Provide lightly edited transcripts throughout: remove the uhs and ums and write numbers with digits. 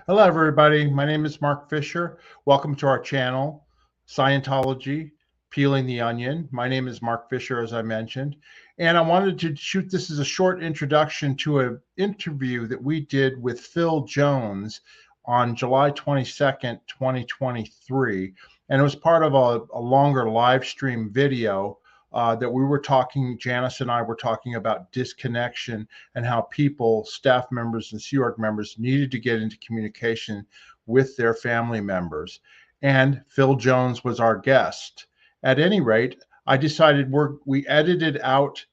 Hello, everybody. My name is Mark Fisher. Welcome to our channel, Scientology, Peeling the Onion. My name is Mark Fisher, as I mentioned, and I wanted to shoot this as a short introduction to an interview that we did with Phil Jones on July 22nd, 2023, and it was part of a longer live stream video that we were talking, Janis and I were talking about disconnection and how people, staff members and Sea Org members needed to get into communication with their family members. And Phil Jones was our guest. At any rate, I decided we edited out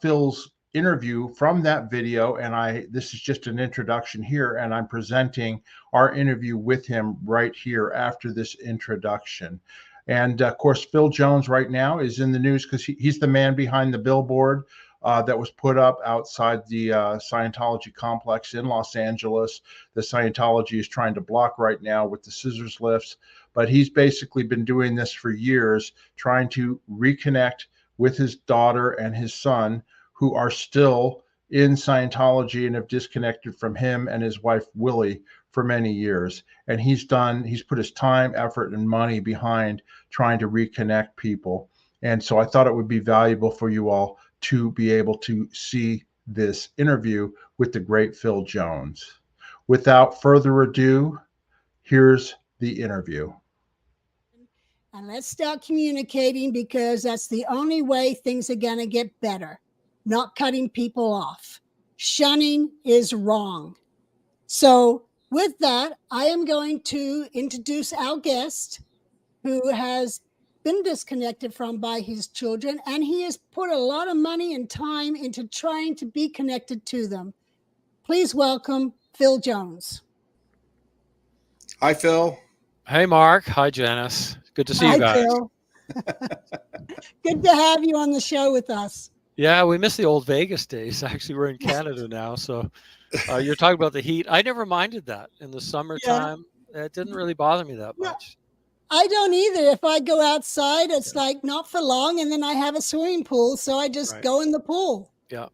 Phil's interview from that video, and this is just an introduction here, and I'm presenting our interview with him right here after this introduction. And of course, Phil Jones right now is in the news because he's the man behind the billboard that was put up outside the Scientology complex in Los Angeles. The Scientology is trying to block right now with the scissors lifts, but he's basically been doing this for years, trying to reconnect with his daughter and his son, who are still in Scientology and have disconnected from him and his wife, Willy, for many years. And he's put his time, effort, and money behind trying to reconnect people. And so I thought it would be valuable for you all to be able to see this interview with the great Phil Jones. Without further ado, here's the interview. And let's start communicating, because that's the only way things are going to get better. Not cutting people off. Shunning is wrong. So with that, I am going to introduce our guest, who has been disconnected from by his children, and he has put a lot of money and time into trying to be connected to them. Please welcome Phil Jones. Hi, Phil. Hey, Mark. Hi, Janis. Good to see you guys. Phil. Good to have you on the show with us. Yeah, we miss the old Vegas days. Actually, we're in Canada now, so you're talking about the heat. I never minded that in the summertime. Yeah. It didn't really bother me that much. I don't either. If I go outside, it's like not for long, and then I have a swimming pool, so I just go in the pool. Yeah.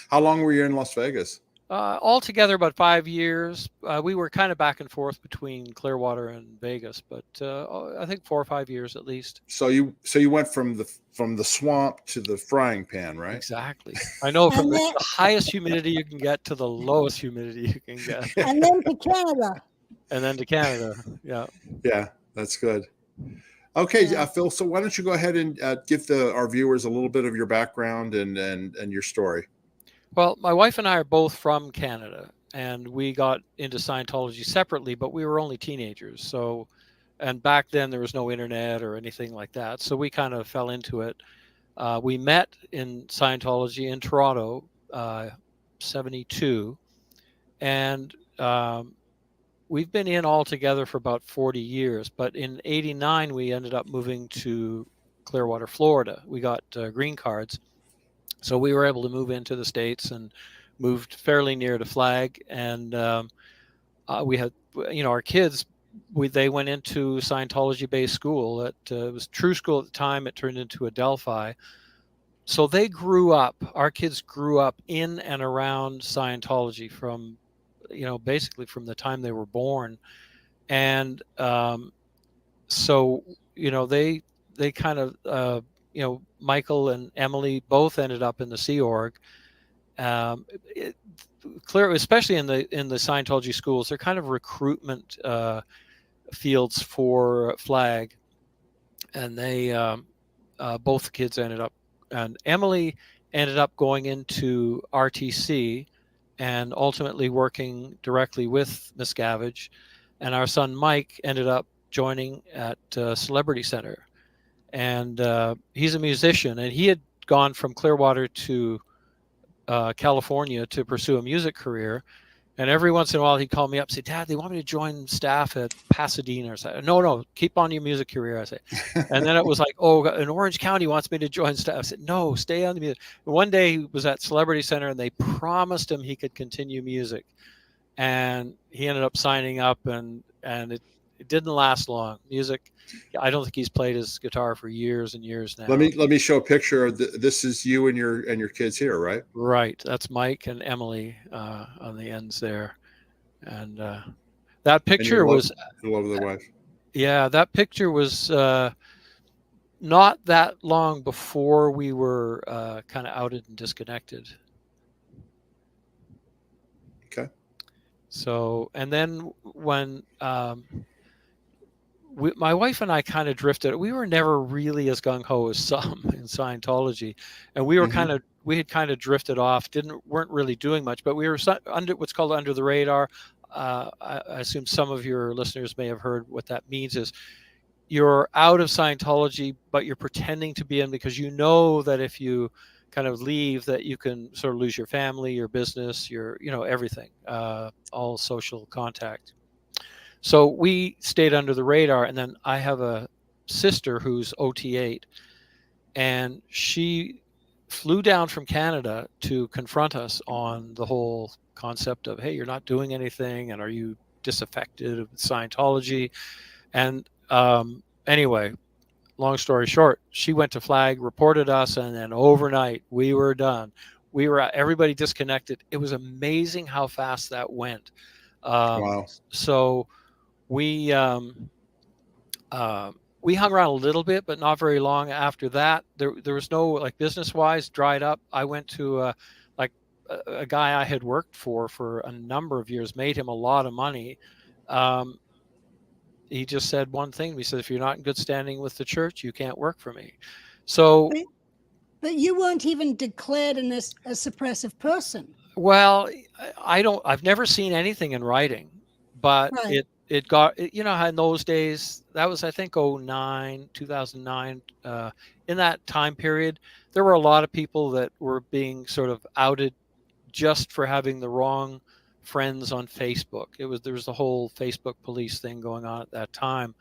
How long were you in Las Vegas? Altogether about 5 years. We were kind of back and forth between Clearwater and Vegas, but I think 4 or 5 years at least. So you went from the swamp to the frying pan, right? Exactly. I know, from the highest humidity you can get to the lowest humidity you can get. And then to Canada. And then to Canada. Yeah. Yeah, that's good. Okay, Phil. So why don't you go ahead and give our viewers a little bit of your background and your story. Well, my wife and I are both from Canada, and we got into Scientology separately, but we were only teenagers. So, and back then there was no internet or anything like that. So we kind of fell into it. We met in Scientology in Toronto, 72. And we've been in all together for about 40 years. But in 89, we ended up moving to Clearwater, Florida. We got green cards. So we were able to move into the States and moved fairly near to Flag. And we had, our kids, they went into Scientology-based school. It was True School at the time. It turned into Adelphi. So they grew up, our kids grew up in and around Scientology from, basically from the time they were born. And so, they kind of, Michael and Emily both ended up in the Sea Org. Clear, especially in the Scientology schools, they're kind of recruitment fields for Flag, and they both kids ended up, and Emily ended up going into RTC and ultimately working directly with Miscavige, and our son Mike ended up joining at Celebrity Center. And he's a musician, and he had gone from Clearwater to California to pursue a music career. And every once in a while, he'd call me up and say, Dad, they want me to join staff at Pasadena. Or something. No, keep on your music career, I say. And then it was like, oh, in Orange County wants me to join staff. I said, no, stay on the music. And one day he was at Celebrity Center and they promised him he could continue music. And he ended up signing up, and it didn't last long. Music, I don't think he's played his guitar for years and years now. Let me show a picture of this is you and your kids here, right? Right. That's Mike and Emily on the ends there. And that picture was love the wife. Yeah, that picture was not that long before we were kind of outed and disconnected. Okay. So, and then when my wife and I kind of drifted, we were never really as gung-ho as some in Scientology, and we were we had kind of drifted off, weren't really doing much, but we were under what's called under the radar. I assume some of your listeners may have heard what that means is you're out of Scientology, but you're pretending to be in because you know that if you kind of leave that you can sort of lose your family, your business, your, everything, all social contact. So we stayed under the radar. And then I have a sister who's OT8, and she flew down from Canada to confront us on the whole concept of, hey, you're not doing anything. And are you disaffected with Scientology? And anyway, long story short, she went to flag, reported us, and then overnight we were done. Everybody disconnected. It was amazing how fast that went. Wow. So we hung around a little bit, but not very long after that. There was no, like, business-wise, dried up. I went to a guy I had worked for a number of years, made him a lot of money. He just said one thing. He said, if you're not in good standing with the church, you can't work for me. So, but you weren't even declared a suppressive person. Well, I've never seen anything in writing, but right. it got, how in those days, that was, I think, 2009, in that time period, there were a lot of people that were being sort of outed just for having the wrong friends on Facebook. There was the whole Facebook police thing going on at that time.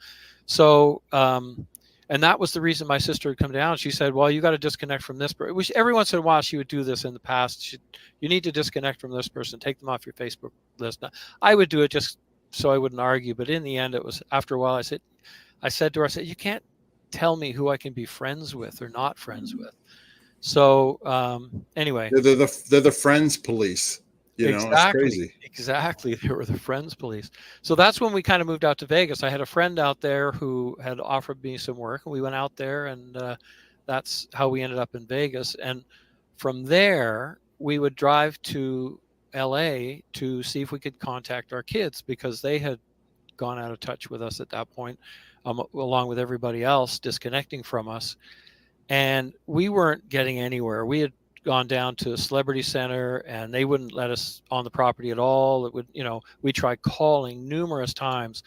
So, and that was the reason my sister had come down. She said, well, you got to disconnect from this person. Which every once in a while she would do this in the past. You need to disconnect from this person, take them off your Facebook list. Now, I would do it just so I wouldn't argue. But in the end, it was after a while, I said to her, you can't tell me who I can be friends with or not friends with. So anyway. They're the friends police. It's crazy. Exactly. They were the friends police. So that's when we kind of moved out to Vegas. I had a friend out there who had offered me some work, and we went out there, and that's how we ended up in Vegas. And from there, we would drive to LA to see if we could contact our kids, because they had gone out of touch with us at that point, along with everybody else disconnecting from us. And we weren't getting anywhere. We had gone down to Celebrity Center, and they wouldn't let us on the property at all. It would, we tried calling numerous times.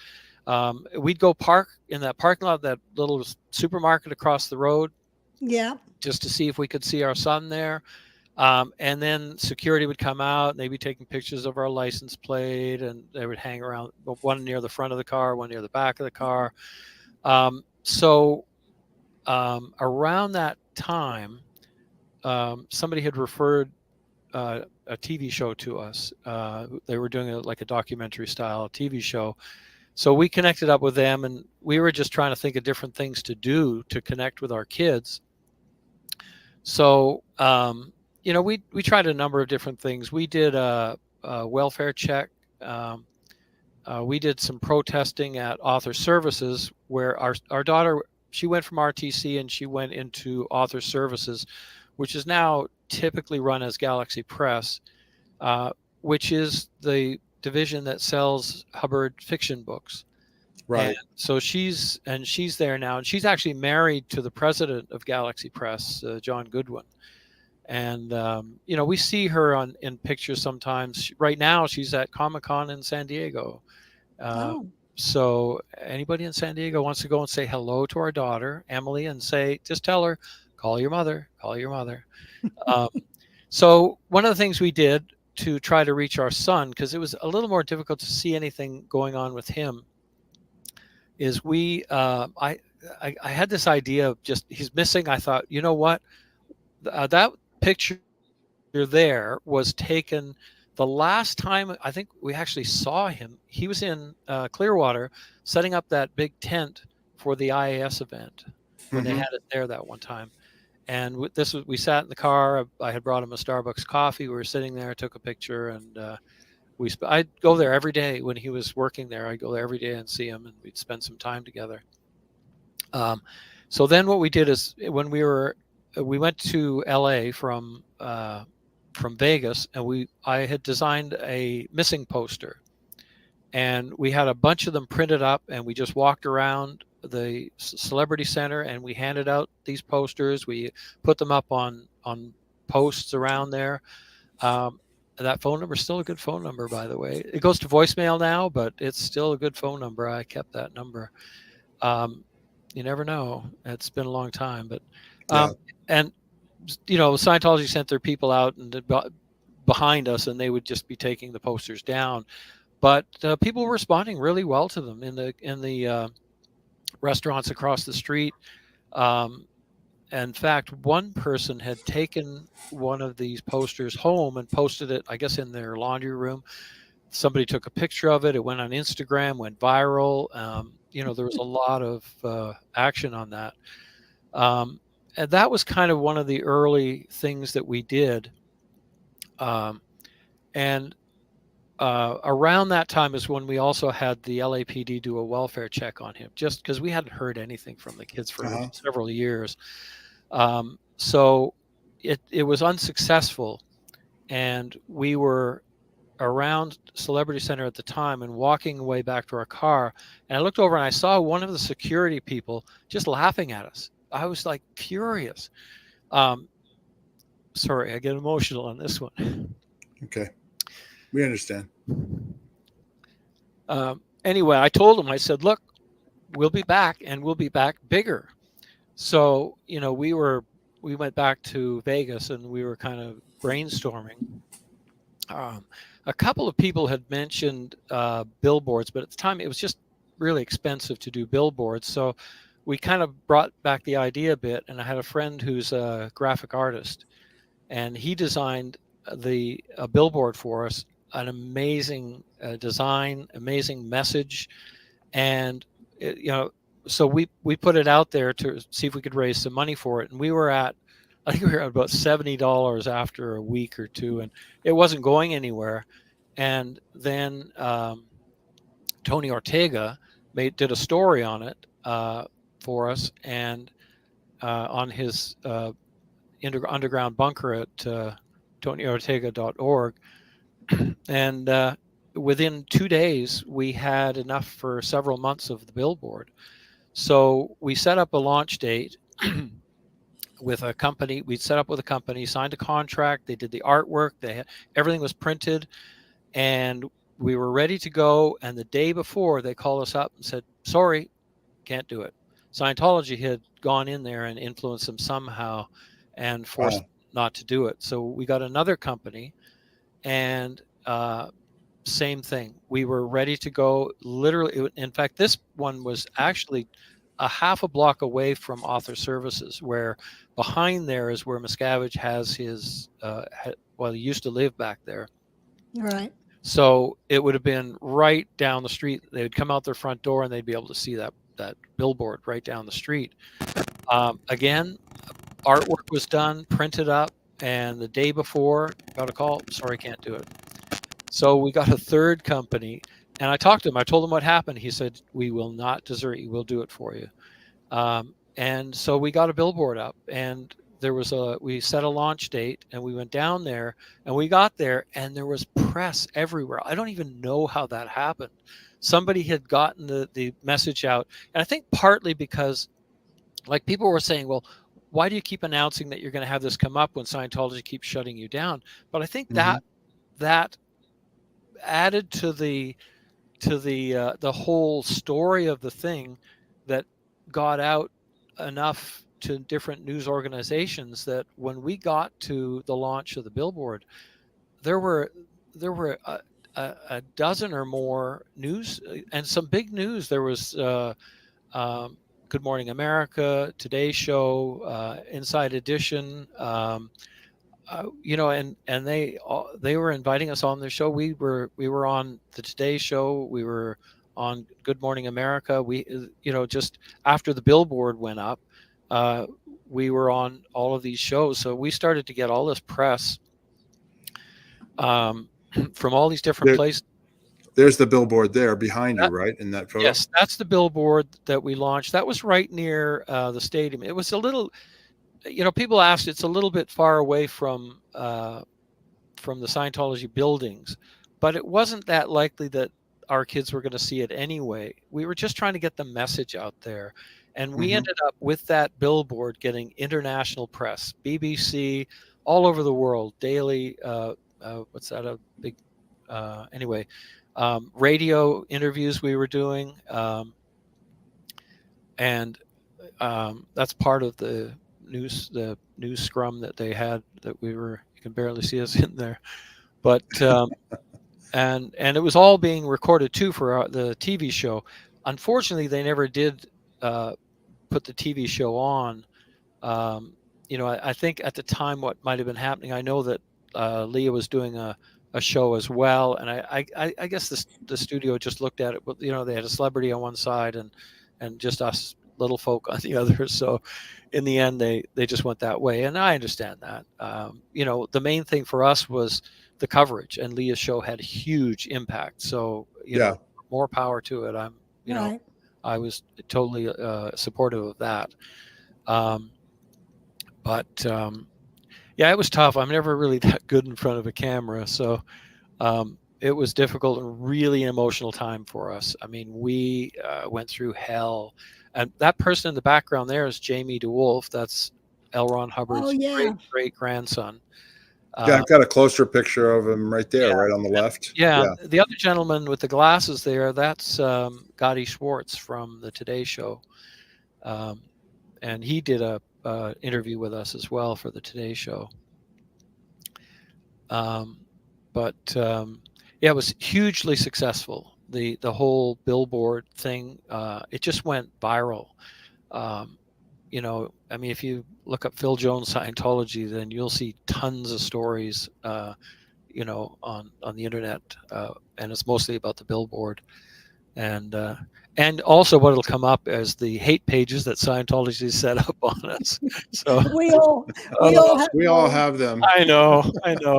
We'd go park in that parking lot, that little supermarket across the road. Yeah. Just to see if we could see our son there. And then security would come out, and they'd be taking pictures of our license plate, and they would hang around, one near the front of the car, one near the back of the car. So around that time, somebody had referred a TV show to us. They were doing like a documentary style TV show. So we connected up with them, and we were just trying to think of different things to do to connect with our kids. So, we tried a number of different things. We did a welfare check. We did some protesting at Author Services, where our daughter, she went from RTC and she went into Author Services, which is now typically run as Galaxy Press, which is the division that sells Hubbard fiction books. Right. And so she's there now, and she's actually married to the president of Galaxy Press, John Goodwin. And we see her in pictures sometimes. Right now, she's at Comic-Con in San Diego. So anybody in San Diego wants to go and say hello to our daughter, Emily, and just tell her, call your mother. So one of the things we did, to try to reach our son, because it was a little more difficult to see anything going on with him, is I had this idea of just, he's missing. I thought, you know what, that picture there was taken the last time I think we actually saw him. He was in Clearwater setting up that big tent for the IAS event when they had it there that one time. And we sat in the car. I had brought him a Starbucks coffee. We were sitting there, took a picture, and I'd go there every day when he was working there. I'd go there every day and see him, and we'd spend some time together. So then what we did is, when we went to LA from Vegas, and I had designed a missing poster, and we had a bunch of them printed up, and we just walked around the Celebrity Center and we handed out these posters. We put them up on posts around there. That phone number is still a good phone number, by the way. It goes to voicemail now, but it's still a good phone number. I kept that number. You never know. It's been a long time, but and Scientology sent their people out and behind us, and they would just be taking the posters down. But people were responding really well to them in the restaurants across the street. In fact, one person had taken one of these posters home and posted it, I guess, in their laundry room. Somebody took a picture of it. It went on Instagram, went viral. There was a lot of action on that. And that was kind of one of the early things that we did. Around that time is when we also had the LAPD do a welfare check on him, just because we hadn't heard anything from the kids for several years. So it was unsuccessful, and we were around Celebrity Center at the time and walking away back to our car, and I looked over and I saw one of the security people just laughing at us. I was like furious. Sorry, I get emotional on this one. Okay. We understand. Anyway, I told him, I said, look, we'll be back, and we'll be back bigger. So, we went back to Vegas, and we were kind of brainstorming. A couple of people had mentioned billboards, but at the time it was just really expensive to do billboards. So we kind of brought back the idea a bit, and I had a friend who's a graphic artist, and he designed a billboard for us, an amazing design, amazing message. And so we put it out there to see if we could raise some money for it. And I think we were at about $70 after a week or two, and it wasn't going anywhere. And then Tony Ortega did a story on it for us, and on his underground bunker at tonyortega.org. And within 2 days, we had enough for several months of the billboard. So we set up a launch date with a company. We'd set up with a company, signed a contract. They did the artwork. Everything was printed, and we were ready to go. And the day before, they called us up and said, sorry, can't do it. Scientology had gone in there and influenced them somehow and forced not to do it. So we got another company, and same thing. We were ready to go. Literally, in fact, this one was actually a half a block away from Author Services, where behind there is where Miscavige has his, he used to live back there. Right. So it would have been right down the street. They would come out their front door and they'd be able to see that billboard right down the street. Again, artwork was done, printed up, and the day before, got a call, sorry, can't do it. So we got a third company, and I talked to him. I told him what happened. He said, we will not desert you. We'll do it for you. And so we got a billboard up, and we set a launch date, and we went down there, and we got there, and there was press everywhere. I don't even know how that happened. Somebody had gotten the message out, and I think partly because, like, people were saying, well, why do you keep announcing that you're going to have this come up when Scientology keeps shutting you down? But I think that added to the whole story of the thing, that got out enough to different news organizations that when we got to the launch of the billboard, there were a dozen or more news and some big news. There was Good Morning America, Today Show, Inside Edition. And they were inviting us on their show. We were on the Today Show. We were on Good Morning America. We, just after the Billboard went up, we were on all of these shows. So we started to get all this press from all these different places. There's the billboard there behind you, right? In that photo? Yes, that's the billboard that we launched. That was right near the stadium. It was a little, people asked, it's a little bit far away from the Scientology buildings, but it wasn't that likely that our kids were going to see it anyway. We were just trying to get the message out there. And we ended up with that billboard getting international press, BBC, all over the world, daily, what's that, a big, anyway, radio interviews we were doing. And that's part of the news scrum that they had that you can barely see us in there. But, and it was all being recorded too for the TV show. Unfortunately, they never did put the TV show on. I think at the time what might have been happening, I know that Leah was doing a show as well, and I guess the studio just looked at it. They had a celebrity on one side and just us little folk on the other. So in the end, they just went that way, and I understand that. The main thing for us was the coverage, and Leah's show had a huge impact. So more power to it. Right. I was totally supportive of that. It was tough. I'm never really that good in front of a camera. So it was difficult and really an emotional time for us. I mean, we went through hell. And that person in the background there is Jamie DeWolf. That's L. Ron Hubbard's great grandson. I've got a closer picture of him right there, right on the left. Yeah. The other gentleman with the glasses there, that's Gotti Schwartz from the Today Show. And he did a interview with us as well for the Today Show. It was hugely successful. The whole Billboard thing, it just went viral. If you look up Phil Jones Scientology, then you'll see tons of stories, on the internet, and it's mostly about the Billboard. And also what will come up as the hate pages that Scientology set up on us. So we all have them. I know.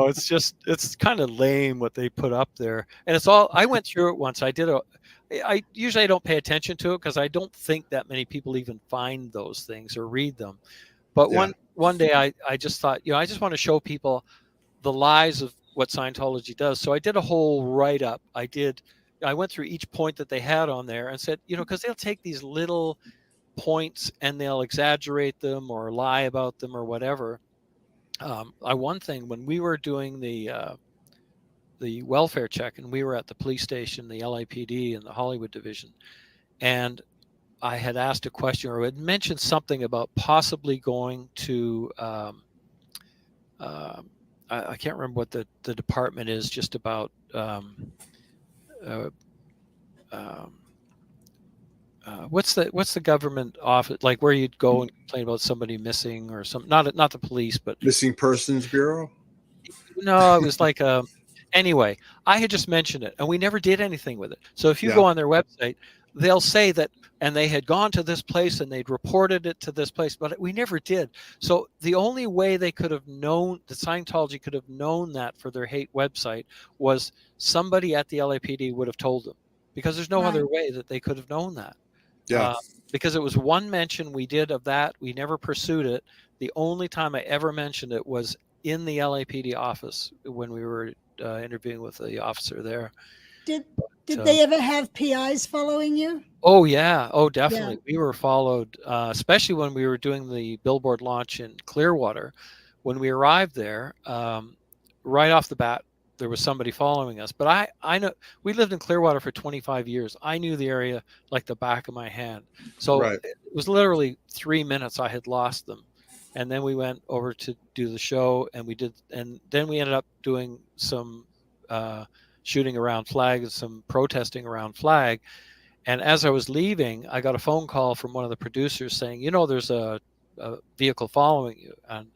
It's kind of lame what they put up there. And I went through it once. I usually don't pay attention to it because I don't think that many people even find those things or read them. But one day I just thought, I just want to show people the lies of what Scientology does. So I did a whole write-up. I went through each point that they had on there and said, because they'll take these little points and they'll exaggerate them or lie about them or whatever. One thing, when we were doing the welfare check and we were at the police station, the LAPD and the Hollywood division, and I had asked a question or had mentioned something about possibly going to, I can't remember what the department is, just about, what's the government office, like where you'd go and complain about somebody missing or something? Not the police, but Missing Persons Bureau. No, it was like anyway, I had just mentioned it and we never did anything with it. So if you go on their website, they'll say that, and they had gone to this place and they'd reported it to this place, but we never did. So the only way they could have known, the Scientology could have known that for their hate website, was somebody at the LAPD would have told them, because there's no other way that they could have known that. Because it was one mention we did of that. We never pursued it. The only time I ever mentioned it was in the LAPD office when we were interviewing with the officer there. Did they ever have PIs following you? Oh, yeah. Oh, definitely. Yeah. We were followed, especially when we were doing the Billboard launch in Clearwater. When we arrived there, right off the bat, there was somebody following us. But I know we lived in Clearwater for 25 years. I knew the area like the back of my hand. So it was literally 3 minutes I had lost them. and then we went over to do the show, and then we ended up doing some shooting around Flag and some protesting around Flag. And as I was leaving, I got a phone call from one of the producers saying, there's a vehicle following you. And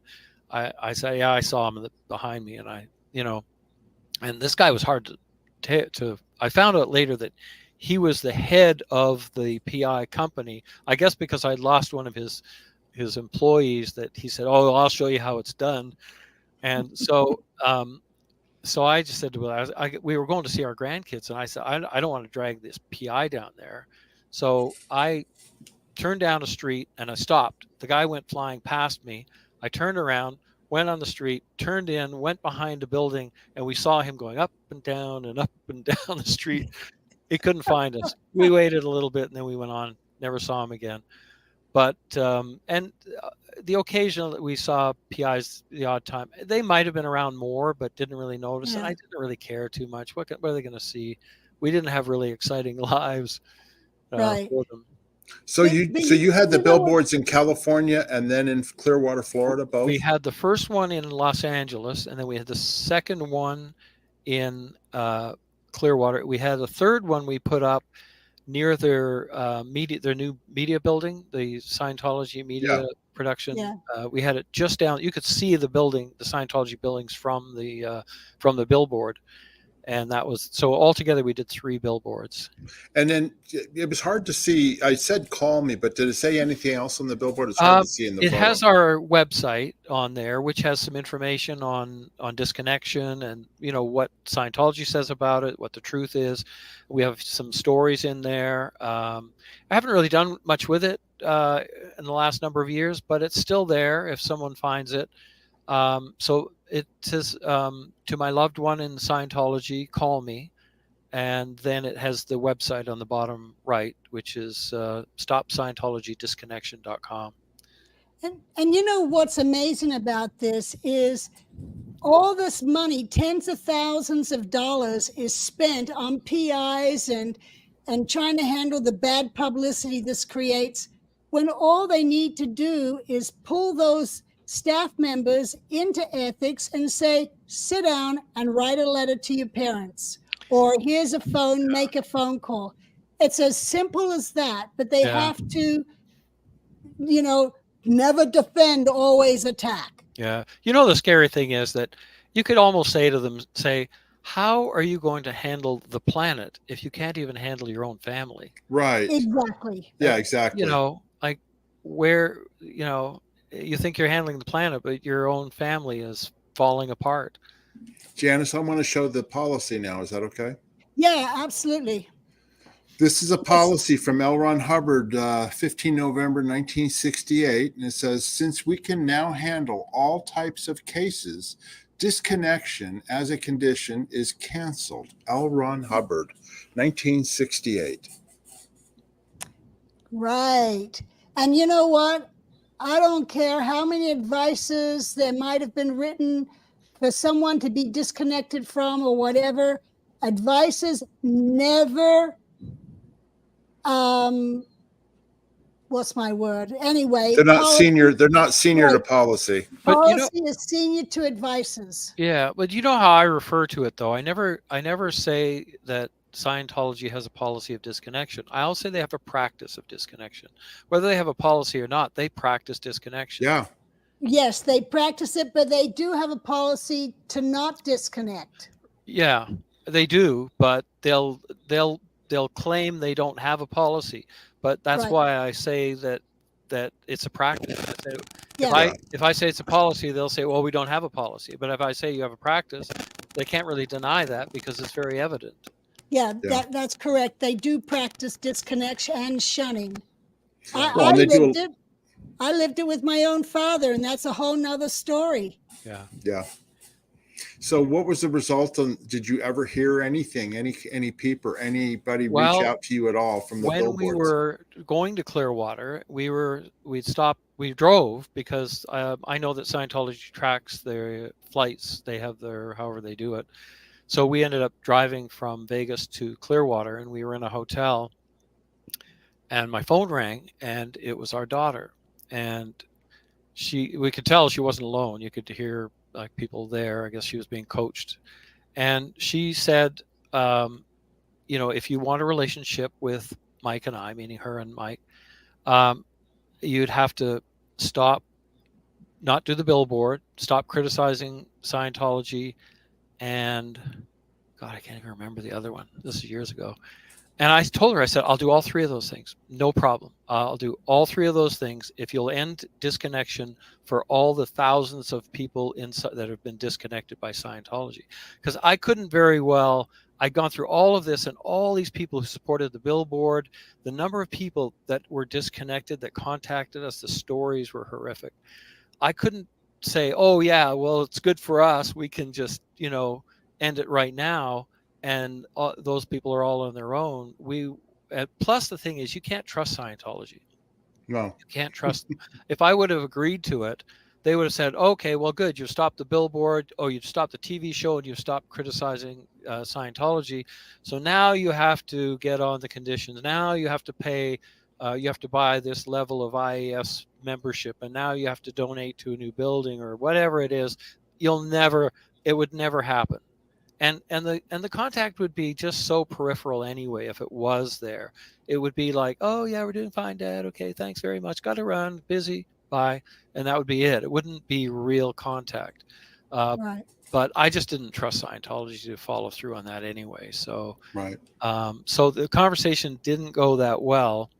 I said, yeah, I saw him behind me. And and this guy was hard to I found out later that he was the head of the PI company, I guess because I'd lost one of his employees, that he said, oh, I'll show you how it's done. And so so I just said to him, we were going to see our grandkids, and I said, I don't want to drag this PI down there. So I turned down a street and I stopped. The guy went flying past me. I turned around, went on the street, turned in, went behind a building, and we saw him going up and down and the street. He couldn't find us. We waited a little bit, and then we went on, never saw him again. But the occasional that we saw PIs the odd time, they might have been around more, but didn't really notice. And I didn't really care too much. What are they going to see? We didn't have really exciting lives for them. So you had the billboards in California and then in Clearwater, Florida, both? We had the first one in Los Angeles, and then we had the second one in Clearwater. We had a third one we put up near their new media building, the Scientology media production. We had it just down. You could see the building, the Scientology buildings from the billboard. And that was, so altogether we did 3 billboards. And then it was hard to see. I said, call me, but did it say anything else on the billboard? It's hard to see in the photo. Has our website on there, which has some information on Disconnection and, what Scientology says about it, what the truth is. We have some stories in there. I haven't really done much with it in the last number of years, but it's still there if someone finds it. So it says, to my loved one in Scientology, call me. And then it has the website on the bottom right, which is stopscientologydisconnection.com. And what's amazing about this is all this money, tens of thousands of dollars, is spent on PIs and trying to handle the bad publicity this creates, when all they need to do is pull those staff members into ethics and say, sit down and write a letter to your parents, or here's a phone, make a phone call. It's as simple as that, but they have to, never defend, always attack. Yeah. The scary thing is that you could almost say to them, how are you going to handle the planet if you can't even handle your own family? Right. Exactly. Yeah, exactly. Like where, you think you're handling the planet, but your own family is falling apart. Janis, I want to show the policy now. Is that okay? Yeah, absolutely. This is a policy from L. Ron Hubbard, 15 November 1968. And it says, since we can now handle all types of cases, disconnection as a condition is canceled. L. Ron Hubbard, 1968. Right. And you know what? I don't care how many advices there might have been written for someone to be disconnected from or whatever. Advices never, what's my word? Anyway. They're not senior to policy. But policy is senior to advices. Yeah, but you know how I refer to it, though? I never say that Scientology has a policy of disconnection. I'll say they have a practice of disconnection. Whether they have a policy or not, they practice disconnection. Yeah. Yes, they practice it, but they do have a policy to not disconnect. Yeah, they do, but they'll claim they don't have a policy. But that's why I say that it's a practice. If I say it's a policy, they'll say, well, we don't have a policy. But if I say you have a practice, they can't really deny that because it's very evident. Yeah. That's correct. They do practice disconnection and shunning. Well, I lived it with my own father, and that's a whole nother story. Yeah. Yeah. So what was the result? Did you ever hear anything, any peep or anybody reach out to you at all from the billboards? When we were going to Clearwater, we drove because I know that Scientology tracks their flights. They have however they do it. So we ended up driving from Vegas to Clearwater, and we were in a hotel, and my phone rang, and it was our daughter. And we could tell she wasn't alone. You could hear like people there. I guess she was being coached. And she said, if you want a relationship with Mike and I, meaning her and Mike, you'd have to not do the billboard, stop criticizing Scientology, and God, I can't even remember the other one. This is years ago. And I told her, I said, I'll do all three of those things. No problem. I'll do all three of those things if you'll end disconnection for all the thousands of people that have been disconnected by Scientology. Because I couldn't very well, I'd gone through all of this and all these people who supported the billboard, the number of people that were disconnected, that contacted us, the stories were horrific. I couldn't say, oh yeah, well, it's good for us. We can just, end it right now. And those people are all on their own. Plus the thing is, you can't trust Scientology. No, you can't trust them. If I would have agreed to it, they would have said, okay, well, good. You've stopped the billboard. Oh, you've stopped the TV show and you've stopped criticizing Scientology. So now you have to get on the conditions. Now you have to pay. You have to buy this level of IAS membership, and now you have to donate to a new building or whatever it is. It would never happen. And the contact would be just so peripheral anyway. If it was there, it would be like, oh yeah, we're doing fine, Dad. Okay, thanks very much. Got to run, busy, bye, and that would be it. It wouldn't be real contact. Right. But I just didn't trust Scientology to follow through on that anyway. So right. So the conversation didn't go that well.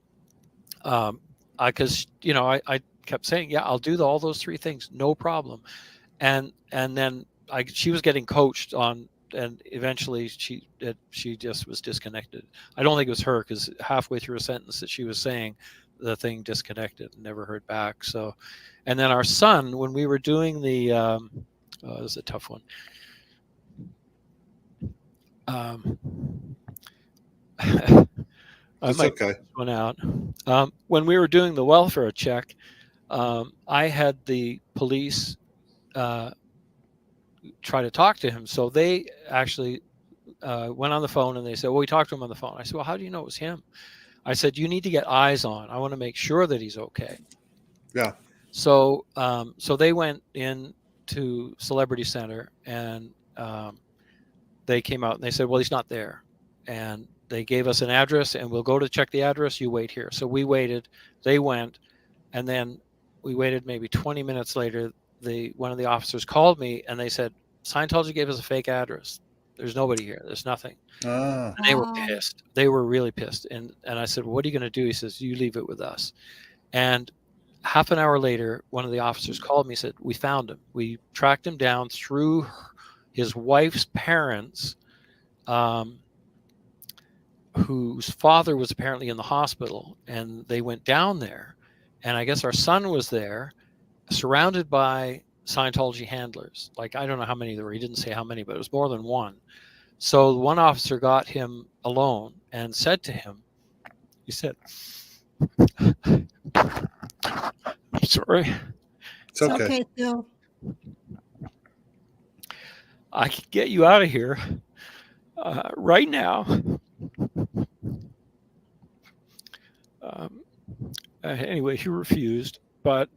Because I kept saying, yeah, I'll do all those three things, no problem. And then she was getting coached on. And eventually she just was disconnected. I don't think it was her, because halfway through a sentence that she was saying, the thing disconnected and never heard back. So, and then our son, when we were doing the, it was a tough one. That's okay. One out. When we were doing the welfare check, I had the police try to talk to him. So they actually went on the phone and they said, well, we talked to him on the phone. I said, well, how do you know it was him? I said, you need to get eyes on. I want to make sure that he's okay. Yeah. So they went in to Celebrity Center, and they came out and they said, well, he's not there. And they gave us an address, and we'll go to check the address. You wait here. So we waited. They went, and then we waited maybe 20 minutes later. One of the officers called me and they said, Scientology gave us a fake address. There's nobody here. There's nothing. And they were pissed. They were really pissed. And I said, well, what are you going to do? He says, you leave it with us. And half an hour later, one of the officers called me and said, we found him. We tracked him down through his wife's parents, whose father was apparently in the hospital. And they went down there. And I guess our son was there, surrounded by Scientology handlers. Like, I don't know how many there were. He didn't say how many, but it was more than one. So one officer got him alone and said to him, he said, I'm sorry. It's okay. Phil. I can get you out of here right now. Anyway, he refused, but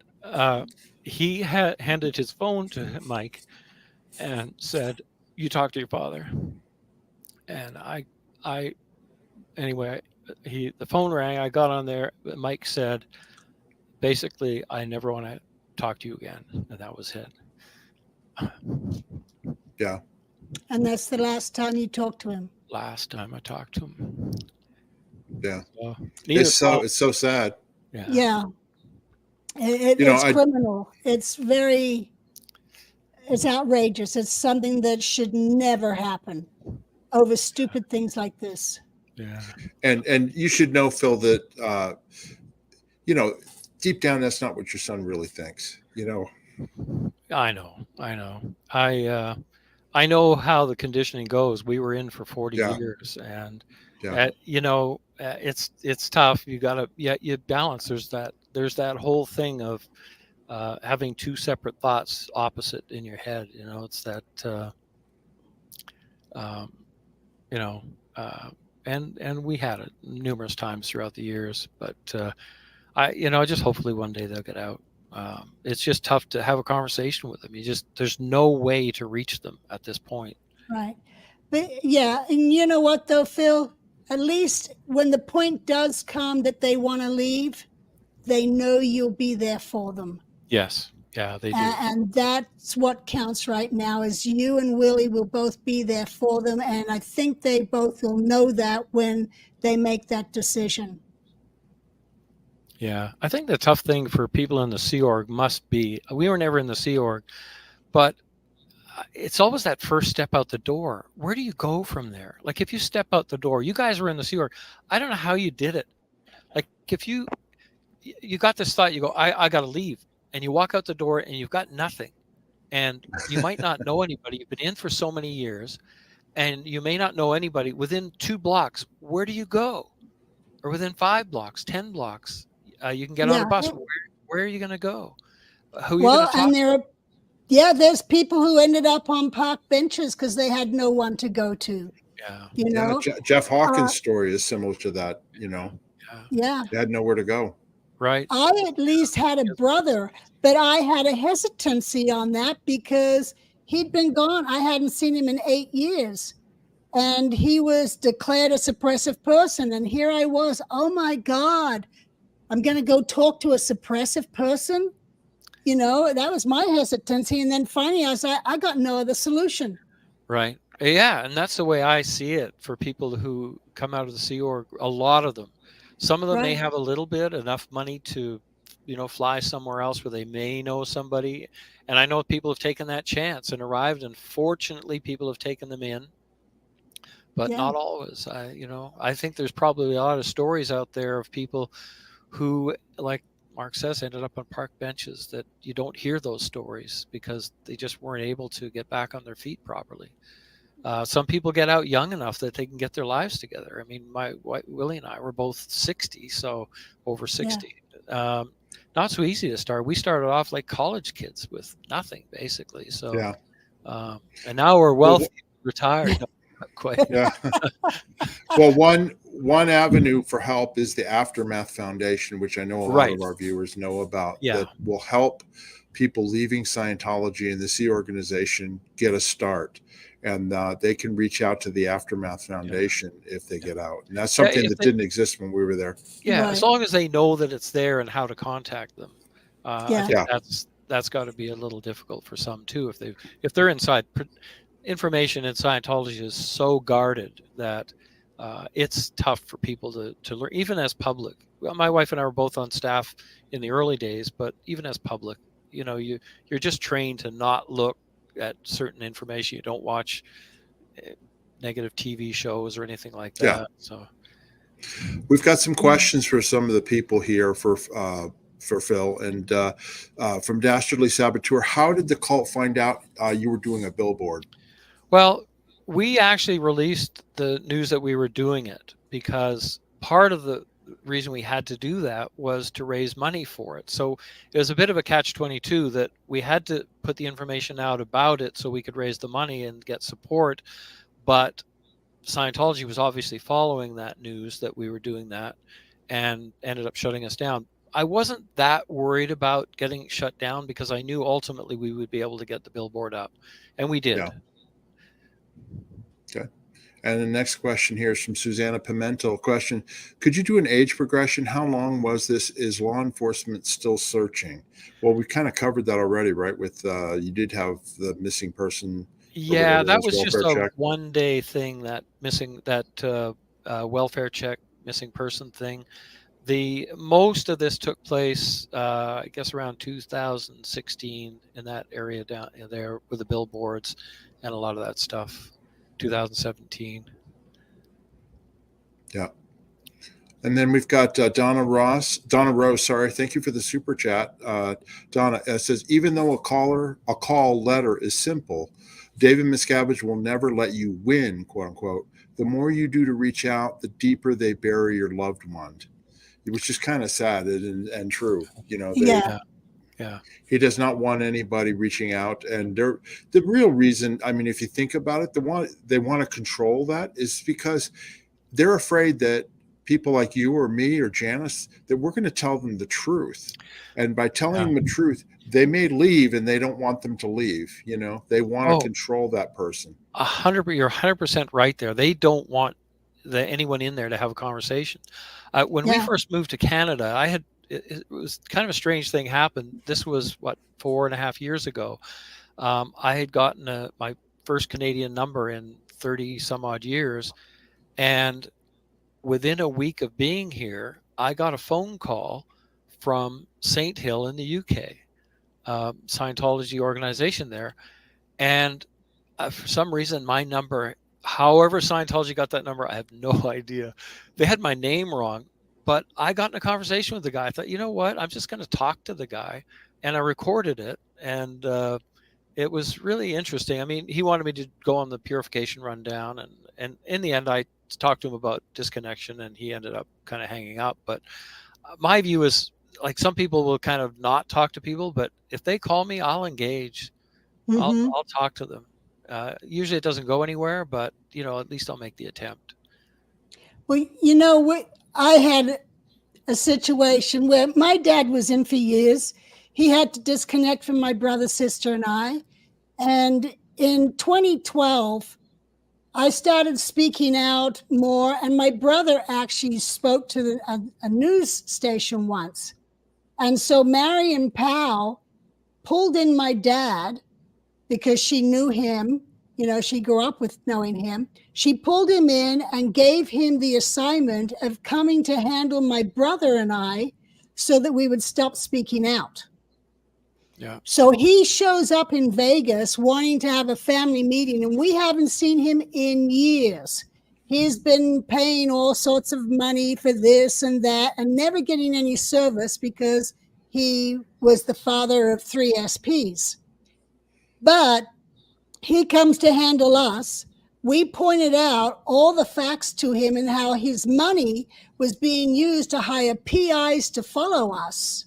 he handed his phone to Mike and said, you talk to your father. And anyway, the phone rang. I got on there. Mike said, basically, I never want to talk to you again. And that was it. Yeah. And that's the last time you talked to him. Last time I talked to him. Yeah. So, it's so sad. Yeah. It's criminal. It's outrageous. It's something that should never happen over stupid things like this. Yeah. And you should know, Phil, that, deep down, that's not what your son really thinks, I know. I know how the conditioning goes. We were in for 40 years, and it's tough. You gotta, you balance. There's that whole thing of having two separate thoughts opposite in your head. It's that, and we had it numerous times throughout the years, but I just hopefully one day they'll get out. It's just tough to have a conversation with them. There's no way to reach them at this point. Right. But yeah, and you know what though, Phil? At least when the point does come that they want to leave, they know you'll be there for them. Yes. Yeah, they do. And that's what counts right now, is you and Willie will both be there for them. And I think they both will know that when they make that decision. Yeah. I think the tough thing for people in the Sea Org must be, we were never in the Sea Org, but it's always that first step out the door. Where do you go from there? Like if you step out the door, you guys were in the Sea Org. I don't know how you did it. Like if you got this thought, you go, I got to leave. And you walk out the door and you've got nothing. And you might not know anybody. You've been in for so many years and you may not know anybody. Within 2 blocks, where do you go? Or within 5 blocks, 10 blocks, you can get on a bus. Where are you going to go? Who are you going to talk to? There's people who ended up on park benches because they had no one to go to. Yeah. You know, Jeff Hawkins' story is similar to that, Yeah. They had nowhere to go. Right. I at least had a brother, but I had a hesitancy on that because he'd been gone. I hadn't seen him in 8 years. And he was declared a suppressive person. And here I was, oh my God, I'm going to go talk to a suppressive person. That was my hesitancy. And then finally I was like, I got no other solution. Right. Yeah. And that's the way I see it for people who come out of the Sea Org, a lot of them. Some of them may have a little bit, enough money to, fly somewhere else where they may know somebody. And I know people have taken that chance and arrived, and fortunately people have taken them in, but not always. I think there's probably a lot of stories out there of people who, like Mark says, ended up on park benches that you don't hear those stories because they just weren't able to get back on their feet properly. Some people get out young enough that they can get their lives together. I mean, my wife, Willie, and I were both 60, so over 60. Yeah. Not so easy to start. We started off like college kids with nothing, basically. So, and now we're wealthy, retired. No, not quite. Yeah. Well, one avenue for help is the Aftermath Foundation, which I know a lot of our viewers know about. That will help people leaving Scientology and the Sea organization get a start. And they can reach out to the Aftermath Foundation if they get out. And that's something that didn't exist when we were there. Yeah, as long as they know that it's there and how to contact them. I think that's got to be a little difficult for some too. If they're inside, information in Scientology is so guarded that it's tough for people to learn, even as public. Well, my wife and I were both on staff in the early days, but even as public, you're just trained to not look at certain information. You don't watch negative TV shows or anything like that. Yeah. So we've got some questions for some of the people here for Phil and from Dastardly Saboteur. How did the cult find out you were doing a billboard? Well, we actually released the news that we were doing it because part of the reason we had to do that was to raise money for it. So it was a bit of a catch-22 that we had to put the information out about it so we could raise the money and get support. But Scientology was obviously following that news that we were doing that and ended up shutting us down. I wasn't that worried about getting shut down because I knew ultimately we would be able to get the billboard up, and we did. Yeah. Okay. And the next question here is from Susanna Pimentel. Question: could you do an age progression? How long was this? Is law enforcement still searching? Well, we kind of covered that already, right? With you did have the missing person. Yeah, that was just a one-day thing. That welfare check, missing person thing. The most of this took place, I guess, around 2016 in that area down there with the billboards and a lot of that stuff. 2017. Yeah. And then we've got Donna Rose. Sorry. Thank you for the super chat. Donna says, even though a call letter is simple, David Miscavige will never let you win, quote unquote. The more you do to reach out, the deeper they bury your loved one, which is kind of sad and true. Yeah. He does not want anybody reaching out. And the real reason, I mean, if you think about it, they want to control that is because they're afraid that people like you or me or Janis that we're going to tell them the truth. And by telling them the truth, they may leave and they don't want them to leave. You know, they want to control that person. You're 100% right there. They don't want anyone in there to have a conversation. When we first moved to Canada, it was kind of a strange thing happened. This was 4.5 years ago. I had gotten my first Canadian number in 30 some odd years. And within a week of being here, I got a phone call from St. Hill in the UK, Scientology organization there. And for some reason, my number, however Scientology got that number, I have no idea. They had my name wrong, but I got in a conversation with the guy. I thought, you know what? I'm just going to talk to the guy. And I recorded it. And it was really interesting. I mean, he wanted me to go on the purification rundown. And in the end, I talked to him about disconnection, and he ended up kind of hanging up. But my view is, like, some people will kind of not talk to people, but if they call me, I'll engage. I'll talk to them. Usually it doesn't go anywhere, but, you know, at least I'll make the attempt. Well, you know, I had a situation where my dad was in for years. He had to disconnect from my brother, sister, and I. And in 2012, I started speaking out more, and my brother actually spoke to a news station once. And so Marion Powell pulled in my dad because she knew him. You know, she grew up with knowing him. She pulled him in and gave him the assignment of coming to handle my brother and I so that we would stop speaking out. Yeah. So he shows up in Vegas wanting to have a family meeting, and we haven't seen him in years. He's been paying all sorts of money for this and that and never getting any service because he was the father of 3 SPs. But he comes to handle us. We pointed out all the facts to him and how his money was being used to hire PIs to follow us,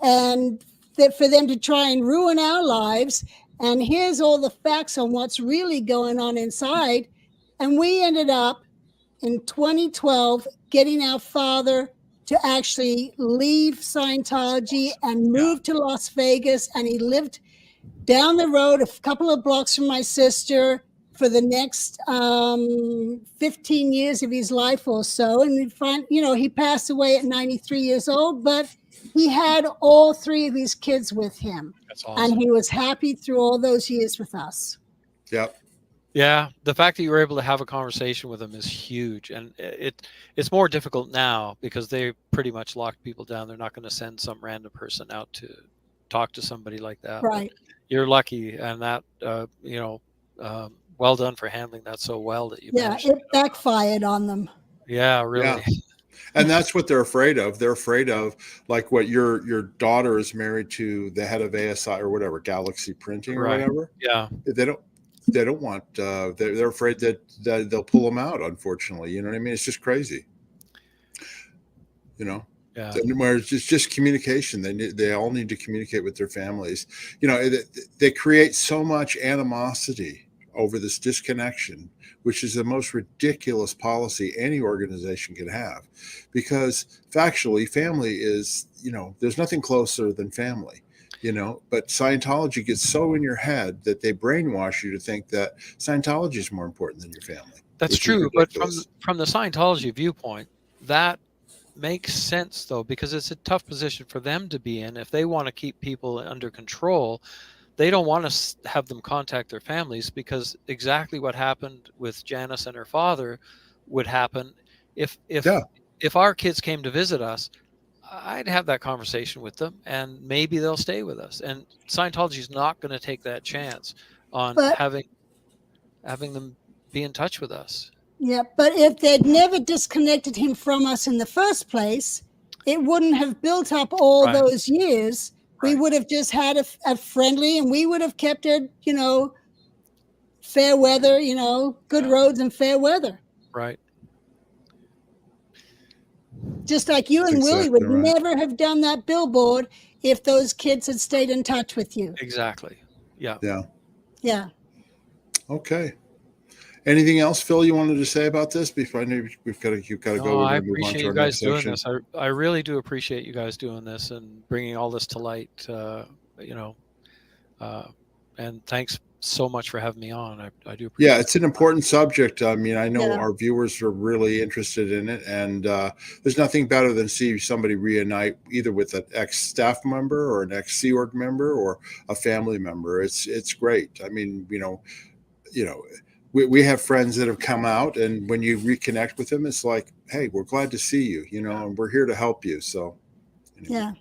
and that for them to try and ruin our lives. And here's all the facts on what's really going on inside. And we ended up in 2012 getting our father to actually leave Scientology and move to Las Vegas. And he lived down the road a couple of blocks from my sister for the next 15 years of his life or so. And he passed away at 93 years old, but he had all 3 of his kids with him. That's awesome. And he was happy through all those years with us. Yep. Yeah. The fact that you were able to have a conversation with him is huge. And it's more difficult now because they pretty much locked people down. They're not going to send some random person out to talk to somebody like that. Right. But you're lucky. And that, well done for handling that so well that you managed. It backfired on them. Yeah, really. Yeah. And that's what they're afraid of. They're afraid of, like, what your daughter is married to the head of ASI or whatever, Galaxy Printing or whatever. Yeah. They don't want, they're afraid that they'll pull them out, unfortunately. You know what I mean? It's just crazy. You know? Yeah. Where it's just communication. They all need to communicate with their families. You know, they create so much animosity over this disconnection, which is the most ridiculous policy any organization can have, because factually, family is, you know, there's nothing closer than family, you know. But Scientology gets so in your head that they brainwash you to think that Scientology is more important than your family. That's true, but from the Scientology viewpoint, that makes sense, though, because it's a tough position for them to be in. If they want to keep people under control, they don't want to have them contact their families, because exactly what happened with Janis and her father would happen if our kids came to visit us. I'd have that conversation with them, and maybe they'll stay with us. And Scientology is not going to take that chance on having them be in touch with us. Yeah, but if they'd never disconnected him from us in the first place, it wouldn't have built up all those years. We would have just had a friendly, and we would have kept it, you know, fair weather, you know, good roads and fair weather. Right. Just like you and Willie would never have done that billboard if those kids had stayed in touch with you. Exactly. Yeah. Yeah. Yeah. Okay. Anything else, Phil, you wanted to say about this before? I know you've got to No, go. We're I going to move on appreciate to you our guys next doing section. this. I really do appreciate you guys doing this and bringing all this to light. And thanks so much for having me on. I do appreciate Yeah, it's an important subject. I mean, I know Yeah. our viewers are really interested in it, and there's nothing better than see somebody reunite either with an ex-staff member or an ex-Sea Org member or a family member. It's great. I mean, we have friends that have come out, and when you reconnect with them, it's like, hey, we're glad to see you, and we're here to help you. So, anyway. Yeah.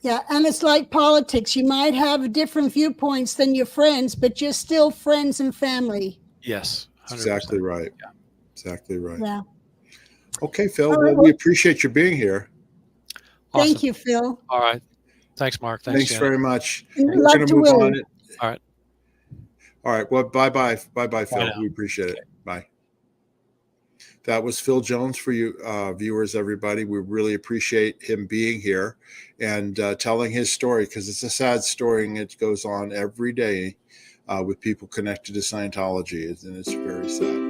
Yeah. And it's like politics. You might have different viewpoints than your friends, but you're still friends and family. Yes. 100%. Exactly right. Yeah. Exactly right. Yeah. Okay, Phil. All right, Well, we appreciate you being here. Awesome. Thank you, Phil. All right. Thanks, Mark. Thanks, Thanks Janet. very much. And We're good luck going to to move Willie. on. All right. All right. Well, bye-bye. Bye-bye, Phil. now. We appreciate it. Okay. Bye. That was Phil Jones for you viewers, everybody. We really appreciate him being here and telling his story, because it's a sad story and it goes on every day with people connected to Scientology, and it's very sad.